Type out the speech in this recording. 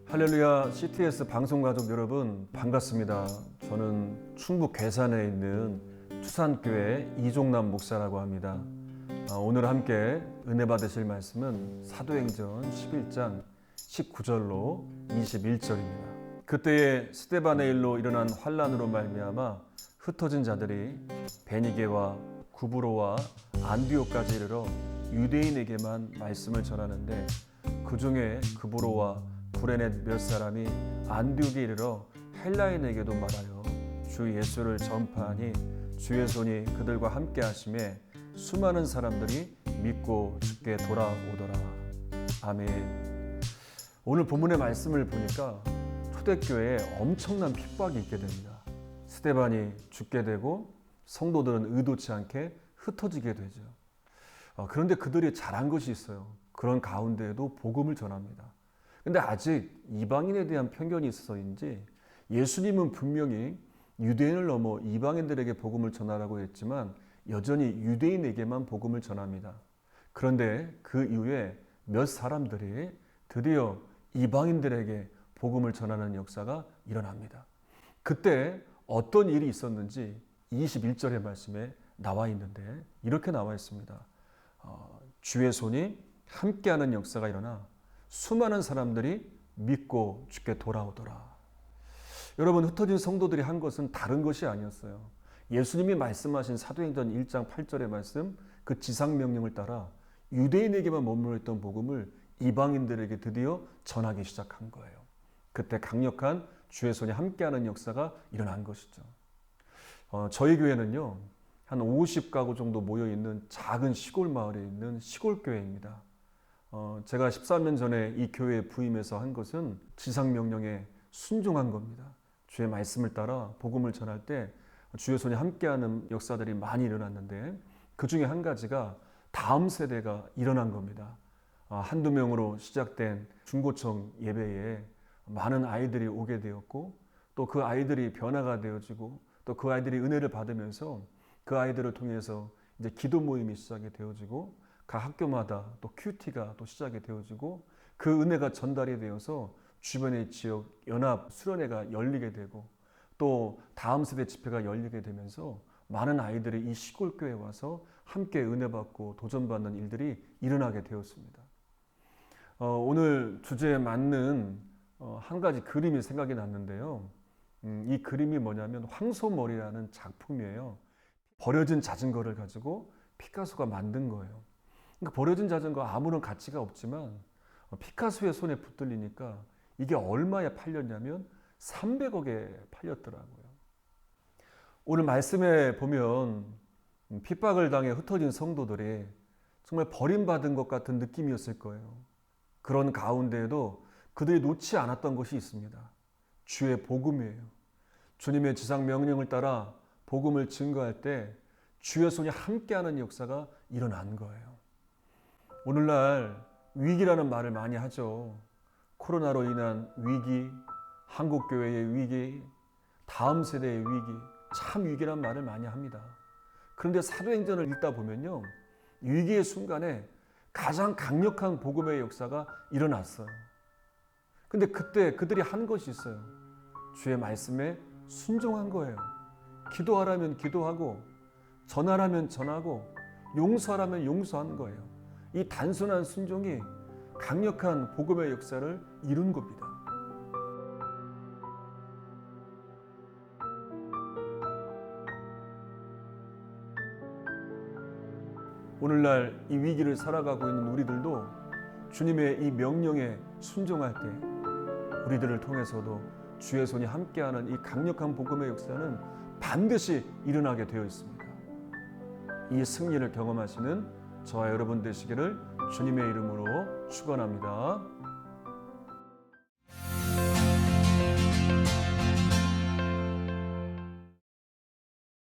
할렐루야 CTS 방송가족 여러분 반갑습니다. 저는 충북 괴산에 있는 투산교회 이종남 목사라고 합니다. 오늘 함께 은혜 받으실 말씀은 사도행전 11장 19절로 21절입니다. 그때에 스데반의 일로 일어난 환란으로 말미암아 흩어진 자들이 베니게와 구브로와 안디옥까지 이르러 유대인에게만 말씀을 전하는데 그 중에 구브로와 구레네 몇 사람이 안디옥에 이르러 헬라인에게도 말하여 주 예수를 전파하니 주의 손이 그들과 함께 하심에 수많은 사람들이 믿고 주께 돌아오더라. 아멘. 오늘 본문의 말씀을 보니까 초대교회에 엄청난 핍박이 있게 됩니다. 스데반이 죽게 되고 성도들은 의도치 않게 흩어지게 되죠. 그런데 그들이 잘한 것이 있어요. 그런 가운데에도 복음을 전합니다. 근데 아직 이방인에 대한 편견이 있어서인지 예수님은 분명히 유대인을 넘어 이방인들에게 복음을 전하라고 했지만 여전히 유대인에게만 복음을 전합니다. 그런데 그 이후에 몇 사람들이 드디어 이방인들에게 복음을 전하는 역사가 일어납니다. 그때 어떤 일이 있었는지 21절의 말씀에 나와 있는데 이렇게 나와 있습니다. 주의 손이 함께하는 역사가 일어나 수많은 사람들이 믿고 주께 돌아오더라. 여러분, 흩어진 성도들이 한 것은 다른 것이 아니었어요. 예수님이 말씀하신 사도행전 1장 8절의 말씀, 그 지상명령을 따라 유대인에게만 머물러 있던 복음을 이방인들에게 드디어 전하기 시작한 거예요. 그때 강력한 주의 손이 함께하는 역사가 일어난 것이죠. 저희 교회는요, 한 50가구 정도 모여있는 작은 시골 마을에 있는 시골교회입니다. 제가 13년 전에 이 교회에 부임해서 한 것은 지상명령에 순종한 겁니다. 주의 말씀을 따라 복음을 전할 때 주의 손이 함께하는 역사들이 많이 일어났는데 그 중에 한 가지가 다음 세대가 일어난 겁니다. 한두 명으로 시작된 중고청 예배에 많은 아이들이 오게 되었고 또 그 아이들이 변화가 되어지고 또 그 아이들이 은혜를 받으면서 그 아이들을 통해서 이제 기도 모임이 시작이 되어지고 각 학교마다 또 큐티가 또 시작이 되어지고 그 은혜가 전달이 되어서 주변의 지역 연합 수련회가 열리게 되고 또 다음 세대 집회가 열리게 되면서 많은 아이들이 이 시골교회에 와서 함께 은혜 받고 도전받는 일들이 일어나게 되었습니다. 오늘 주제에 맞는 한 가지 그림이 생각이 났는데요. 이 그림이 뭐냐면 황소머리라는 작품이에요. 버려진 자전거를 가지고 피카소가 만든 거예요. 그러니까 버려진 자전거 아무런 가치가 없지만 피카소의 손에 붙들리니까 이게 얼마에 팔렸냐면 300억에 팔렸더라고요. 오늘 말씀에 보면 핍박을 당해 흩어진 성도들이 정말 버림받은 것 같은 느낌이었을 거예요. 그런 가운데에도 그들이 놓지 않았던 것이 있습니다. 주의 복음이에요. 주님의 지상 명령을 따라 복음을 증거할 때 주의 손이 함께하는 역사가 일어난 거예요. 오늘날 위기라는 말을 많이 하죠. 코로나로 인한 위기, 한국교회의 위기, 다음 세대의 위기, 참 위기란 말을 많이 합니다. 그런데 사도행전을 읽다 보면요, 위기의 순간에 가장 강력한 복음의 역사가 일어났어요. 근데 그때 그들이 한 것이 있어요. 주의 말씀에 순종한 거예요. 기도하라면 기도하고 전하라면 전하고 용서하라면 용서한 거예요. 이 단순한 순종이 강력한 복음의 역사를 이룬 겁니다. 오늘날 이 위기를 살아가고 있는 우리들도 주님의 이 명령에 순종할 때 우리들을 통해서도 주의 손이 함께하는 이 강력한 복음의 역사는 반드시 일어나게 되어 있습니다. 이 승리를 경험하시는 저와 여러분 되시기를 주님의 이름으로 축원합니다.